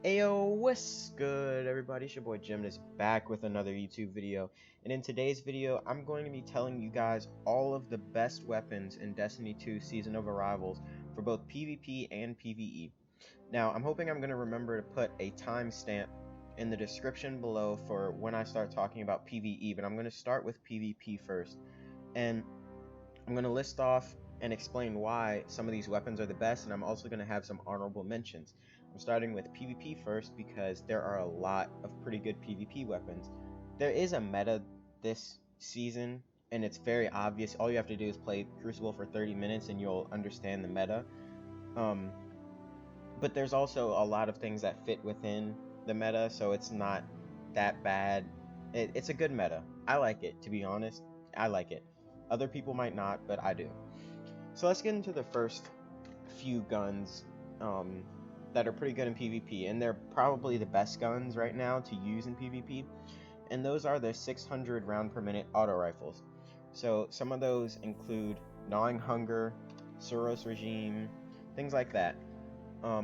Ayo, what's good everybody? It's your boy Jim is back with another YouTube video, and in today's video I'm going to be telling you guys all of the best weapons in Destiny 2 Season of Arrivals for both PvP and PvE. Now I'm hoping I'm going to remember to put a timestamp in the description below for when I start talking about PvE, but I'm going to start with PvP first, and I'm going to list off and explain why some of these weapons are the best, and I'm also going to have some honorable mentions. I'm starting with PvP first because there are a lot of pretty good PvP weapons. There is a meta this season, and it's very obvious. All you have to do is play Crucible for 30 minutes and you'll understand the meta. But there's also a lot of things that fit within the meta, so it's not that bad. It's a good meta. I like it, to be honest. I like it. Other people might not, but I do. So let's get into the first few guns that are pretty good in PvP, and they're probably the best guns right now to use in PvP, and those are the 600 round per minute auto rifles. So some of those include Gnawing Hunger, Suros Regime, things like that. I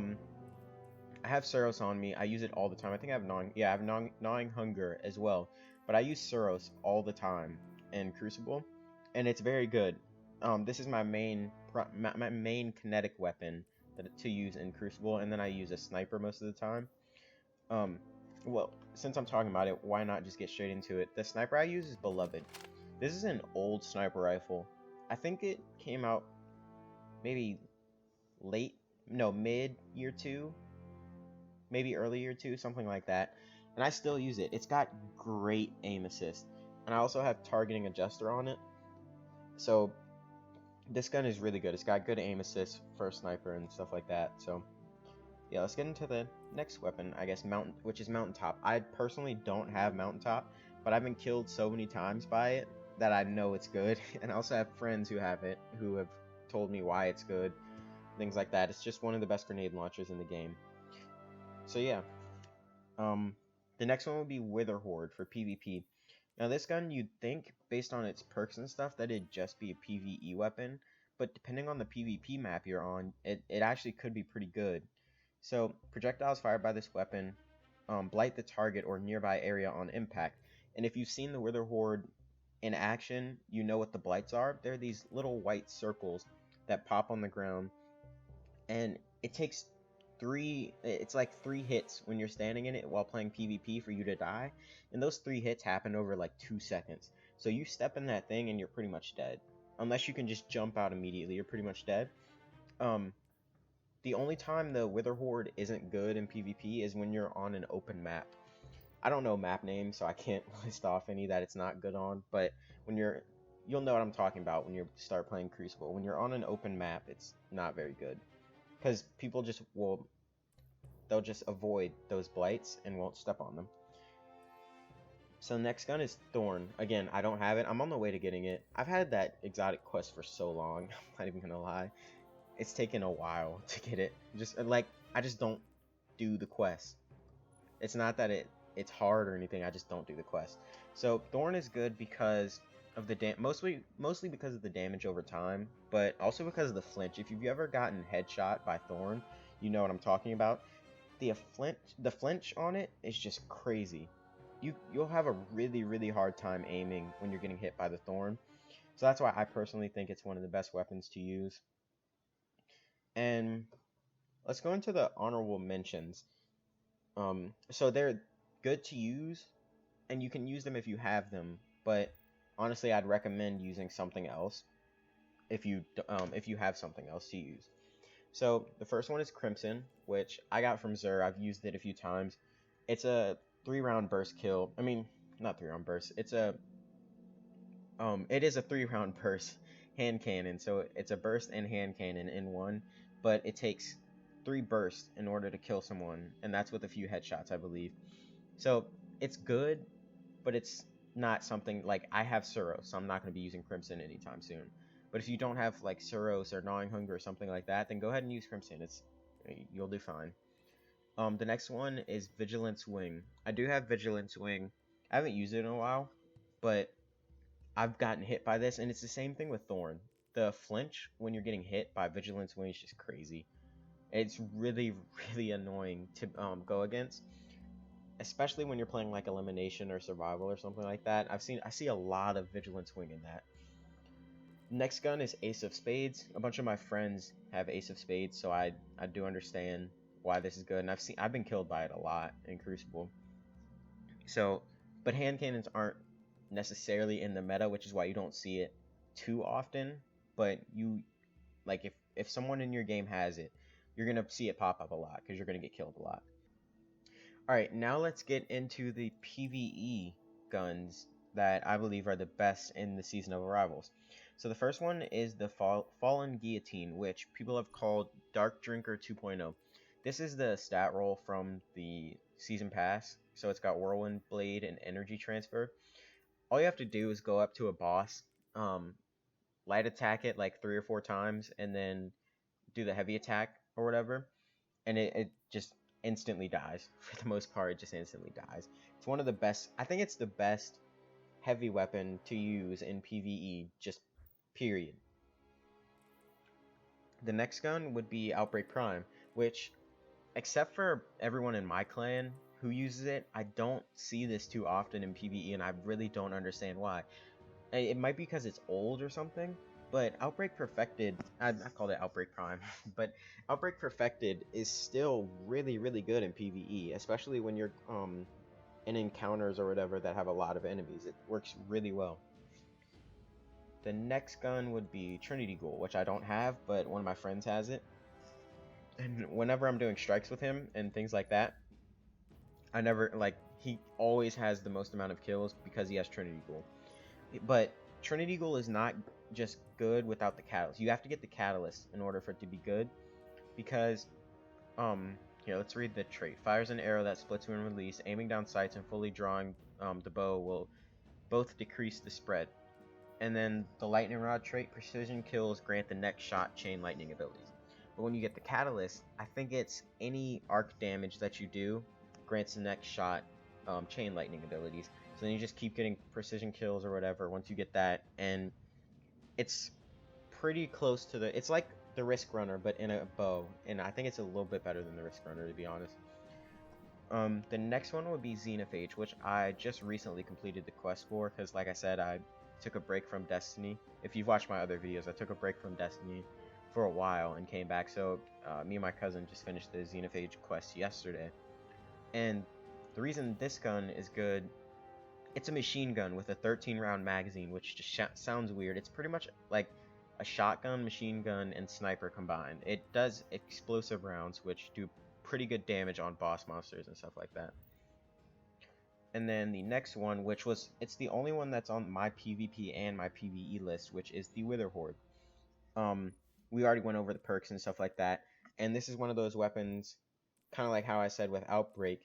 have Suros on me. I use it all the time. I think I have Gnawing Hunger as well, but I use Suros all the time in Crucible, and it's very good. This is my main kinetic weapon to use in Crucible, and then I use a sniper most of the time. Well, since I'm talking about it, why not just get straight into it? The sniper I use is Beloved. This is an old sniper rifle. I think it came out maybe mid year 2, maybe early year 2, something like that, and I still use it. It's got great aim assist, and I also have targeting adjuster on it, so this gun is really good. It's got good aim assist for a sniper and stuff like that. So yeah, let's get into the next weapon, I guess, which is Mountaintop. I personally don't have Mountaintop, but I've been killed so many times by it that I know it's good. And I also have friends who have it, who have told me why it's good, things like that. It's just one of the best grenade launchers in the game. So yeah, the next one would be Wither Horde for PvP. Now this gun, you'd think, based on its perks and stuff, that it'd just be a PvE weapon, but depending on the PvP map you're on, it actually could be pretty good. So, projectiles fired by this weapon blight the target or nearby area on impact, and if you've seen the Wither Horde in action, you know what the blights are. They're these little white circles that pop on the ground, and it takes it's like 3 hits when you're standing in it while playing PvP for you to die, and those 3 hits happen over like 2 seconds. So you step in that thing and you're pretty much dead, unless you can just jump out immediately. You're pretty much dead. The only time the Wither Horde isn't good in PvP is when you're on an open map. I don't know map names, so I can't list off any that it's not good on, but when you'll know what I'm talking about when you start playing Crucible. When you're on an open map, it's not very good, because people they'll just avoid those blights and won't step on them. So the next gun is Thorn. Again, I don't have it. I'm on the way to getting it. I've had that exotic quest for so long. I'm not even gonna lie. It's taken a while to get it. I just don't do the quest. It's not that it's hard or anything. I just don't do the quest. So Thorn is good because of the mostly because of the damage over time, but also because of the flinch. If you've ever gotten headshot by Thorn, you know what I'm talking about. The flinch on it is just crazy. You'll have a really hard time aiming when you're getting hit by the Thorn. So that's why I personally think it's one of the best weapons to use. And let's go into the honorable mentions. So they're good to use, and you can use them if you have them, but honestly I'd recommend using something else if you have something else to use. So the first one is Crimson, which I got from Xur. I've used it a few times. It's a 3-round burst kill. I mean, not 3-round burst. It is a 3-round burst hand cannon. So it's a burst and hand cannon in one, but it takes 3 bursts in order to kill someone, and that's with a few headshots, I believe. So it's good, but it's not something like I have Suros, so I'm not going to be using Crimson anytime soon. But if you don't have like Suros or Gnawing Hunger or something like that, then go ahead and use Crimson. You'll do fine. The next one is Vigilance Wing. I do have Vigilance Wing. I haven't used it in a while, but I've gotten hit by this, and it's the same thing with Thorn. The flinch when you're getting hit by Vigilance Wing is just crazy. It's really, really annoying to go against, especially when you're playing like elimination or survival or something like that. I see a lot of vigilant swing in that. Next gun is Ace of Spades. A bunch of my friends have Ace of Spades, so I do understand why this is good, and I've been killed by it a lot in Crucible. So, but hand cannons aren't necessarily in the meta, which is why you don't see it too often. But you, like, if someone in your game has it, you're gonna see it pop up a lot because you're gonna get killed a lot. All right, now let's get into the PVE guns that I believe are the best in the Season of Arrivals. So the first one is the Fallen Guillotine, which people have called Dark Drinker 2.0. This is the stat roll from the Season Pass, so it's got Whirlwind Blade and Energy Transfer. All you have to do is go up to a boss, light attack it like 3 or 4 times, and then do the heavy attack or whatever, and it just instantly dies. For the most part, it just instantly dies. It's one of the best. I think it's the best heavy weapon to use in PvE, just period. The next gun would be Outbreak Prime, which, except for everyone in my clan who uses it, I don't see this too often in PvE, and I really don't understand why. It might be because it's old or something, but Outbreak Perfected, I called it Outbreak Prime, but Outbreak Perfected is still really, really good in PvE, especially when you're in encounters or whatever that have a lot of enemies. It works really well. The next gun would be Trinity GHOUL, which I don't have, but one of my friends has it. And whenever I'm doing strikes with him and things like that, I never, like, he always has the most amount of kills because he has Trinity GHOUL. But Trinity GHOUL is not just good without the catalyst. You have to get the catalyst in order for it to be good, because here, let's read the trait. Fires an arrow that splits when released. Aiming down sights and fully drawing the bow will both decrease the spread. And then the lightning rod trait, precision kills grant the next shot chain lightning abilities. But when you get the catalyst, I think it's any arc damage that you do grants the next shot chain lightning abilities. So then you just keep getting precision kills or whatever once you get that, and it's pretty close to it's like the Risk Runner but in a bow, and I think it's a little bit better than the Risk Runner, to be honest. The next one would be XENOPHAGE, which I just recently completed the quest for, because like I said, I took a break from Destiny. If you've watched my other videos, I took a break from Destiny for a while and came back, so me and my cousin just finished the XENOPHAGE quest yesterday. And the reason this gun is good, it's a machine gun with a 13-round magazine, which just sounds weird. It's pretty much like a shotgun, machine gun, and sniper combined. It does explosive rounds, which do pretty good damage on boss monsters and stuff like that. And then the next one, it's the only one that's on my PvP and my PvE list, which is the Wither Horde. We already went over the perks and stuff like that, and this is one of those weapons, kind of like how I said with Outbreak,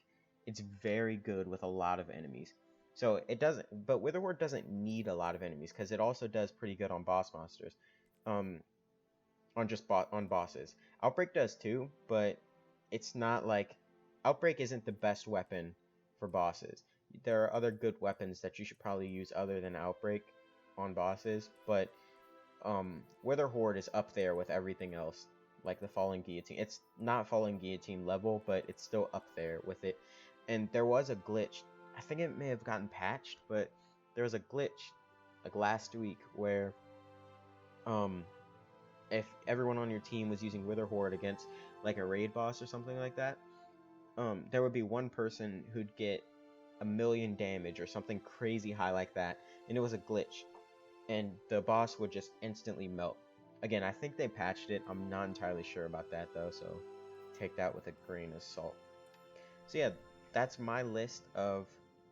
it's very good with a lot of enemies. So it doesn't, but Wither Horde doesn't need a lot of enemies, because it also does pretty good on boss monsters, on bosses. Outbreak does too, but it's not like, Outbreak isn't the best weapon for bosses. There are other good weapons that you should probably use other than Outbreak on bosses, but Wither Horde is up there with everything else, like the Fallen Guillotine. It's not Fallen Guillotine level, but it's still up there with it. And there was a glitch, I think it may have gotten patched, but there was a glitch like last week where if everyone on your team was using Wither Horde against like a raid boss or something like that, there would be one person who'd get 1,000,000 damage or something crazy high like that, and it was a glitch, and the boss would just instantly melt. Again, I think they patched it. I'm not entirely sure about that though, so take that with a grain of salt. So yeah, that's my list of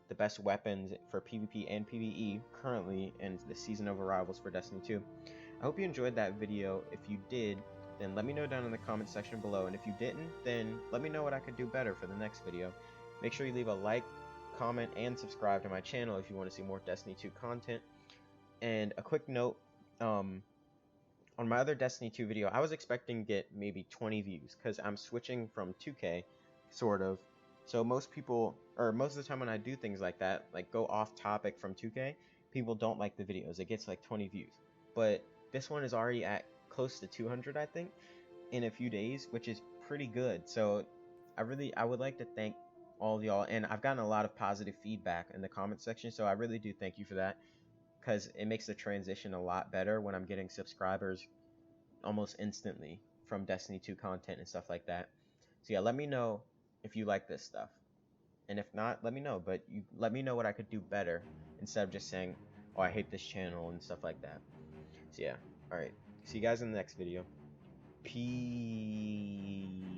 the best weapons for PvP and PvE currently in the Season of Arrivals for Destiny 2. I hope you enjoyed that video. If you did, then let me know down in the comment section below, and if you didn't, then let me know what I could do better for the next video. Make sure you leave a like, comment, and subscribe to my channel if you want to see more Destiny 2 content. And a quick note, on my other Destiny 2 video, I was expecting to get maybe 20 views, because I'm switching from 2K, sort of. So most people, or most of the time when I do things like that, like go off topic from 2K, people don't like the videos. It gets like 20 views. But this one is already at close to 200, I think, in a few days, which is pretty good. So I would like to thank all of y'all, and I've gotten a lot of positive feedback in the comment section, so I really do thank you for that, because it makes the transition a lot better when I'm getting subscribers almost instantly from Destiny 2 content and stuff like that. So yeah, let me know if you like this stuff, and if not, let me know. But you let me know what I could do better instead of just saying, oh, I hate this channel and stuff like that. So yeah, all right, see you guys in the next video. Peace.